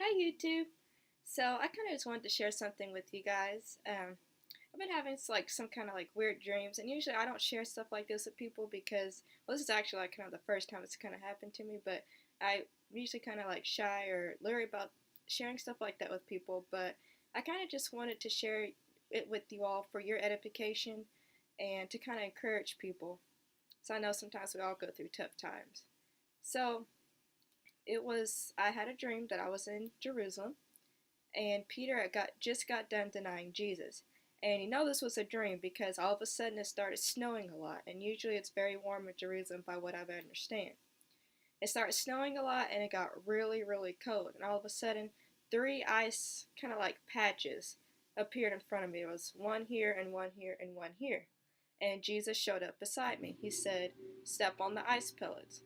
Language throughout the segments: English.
Hi YouTube. So I kind of just wanted to share something with you guys. I've been having some kind of like weird dreams, and usually I don't share stuff like this with people because well, this is actually like kind of the first time it's kind of happened to me. But I usually kind of like shy or leery about sharing stuff like that with people. But I kind of just wanted to share it with you all for your edification and to kind of encourage people. So I know sometimes we all go through tough times. So I had a dream that I was in Jerusalem and Peter had just got done denying Jesus. And this was a dream because all of a sudden it started snowing a lot, and usually it's very warm in Jerusalem by what I understand. It started snowing a lot and it got really, really cold, and all of a sudden three ice kind of like patches appeared in front of me. It was one here and one here and one here. And Jesus showed up beside me. He said, "Step on the ice pellets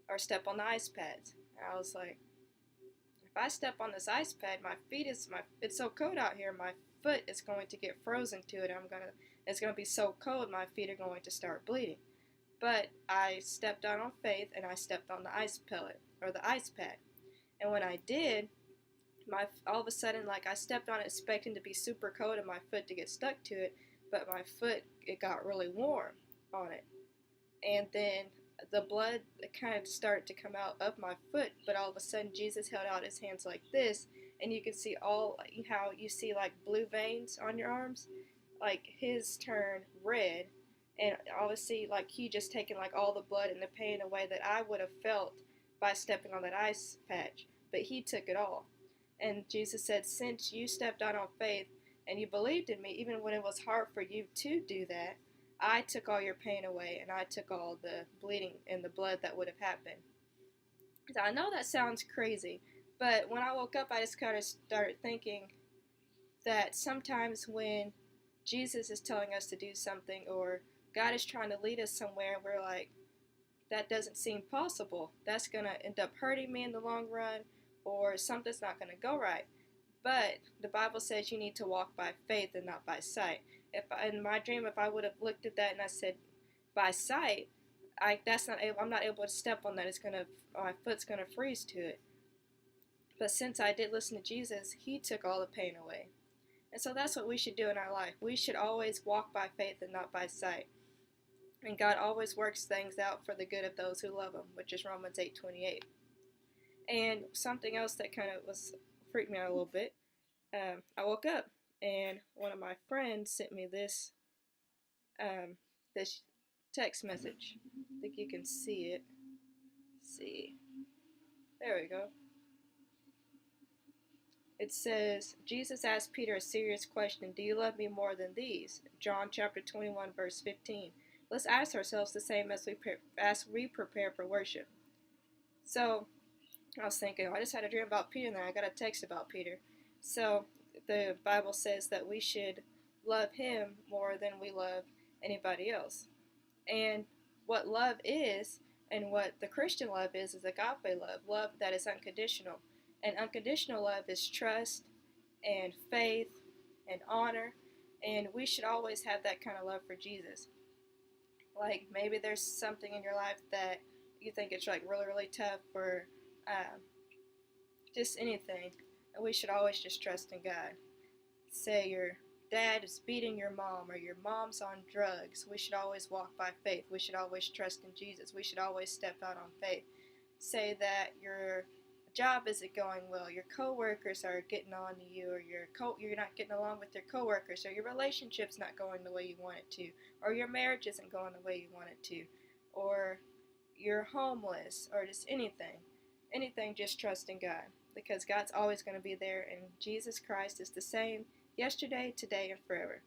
or step on the ice pads." And I was like, if I step on this ice pad, it's so cold out here, my foot is going to get frozen to it. It's gonna be so cold, my feet are going to start bleeding. But I stepped out on faith and I stepped on the ice pellet or the ice pad. And when I did, my all of a sudden like I stepped on it expecting to be super cold and my foot to get stuck to it, but my foot it got really warm on it. And then the blood kind of started to come out of my foot, but all of a sudden Jesus held out his hands like this, and you can see all how you see like blue veins on your arms, like his turned red, and obviously like he just taken like all the blood and the pain away that I would have felt by stepping on that ice patch, but he took it all. And Jesus said, since you stepped out on faith and you believed in me, even when it was hard for you to do that, I took all your pain away and I took all the bleeding and the blood that would have happened. So I know that sounds crazy, but when I woke up, I just kind of started thinking that sometimes when Jesus is telling us to do something or God is trying to lead us somewhere, we're like, that doesn't seem possible. That's going to end up hurting me in the long run, or something's not going to go right. But the Bible says you need to walk by faith and not by sight. In my dream, if I would have looked at that and I said by sight, I'm not able to step on that. My foot's gonna freeze to it. But since I did listen to Jesus, He took all the pain away. And so that's what we should do in our life. We should always walk by faith and not by sight. And God always works things out for the good of those who love Him, which is Romans 8:28. And something else that kind of was freaked me out a little bit. I woke up and one of my friends sent me um, this text message. I think you can see it. Let's see, there we go. It says, Jesus asked Peter a serious question. Do you love me more than these? John chapter 21, verse 15. Let's ask ourselves the same as we prepare for worship. So I was thinking, I just had a dream about Peter and then I got a text about Peter. So the Bible says that we should love him more than we love anybody else. And what love is, and what the Christian love is agape love, love that is unconditional. And unconditional love is trust and faith and honor. And we should always have that kind of love for Jesus. Like maybe there's something in your life that you think it's like really, really tough, or just anything. And we should always just trust in God. Say your dad is beating your mom or your mom's on drugs. We should always walk by faith. We should always trust in Jesus. We should always step out on faith. Say that your job isn't going well, your coworkers are getting on to you, or you're not getting along with your coworkers, or your relationship's not going the way you want it to, or your marriage isn't going the way you want it to, or you're homeless, or just anything. Anything, just trust in God, because God's always going to be there, and Jesus Christ is the same yesterday, today, and forever.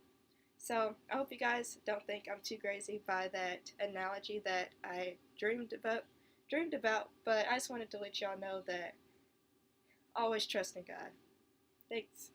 So I hope you guys don't think I'm too crazy by that analogy that I dreamed about, but I just wanted to let y'all know that always trust in God. Thanks.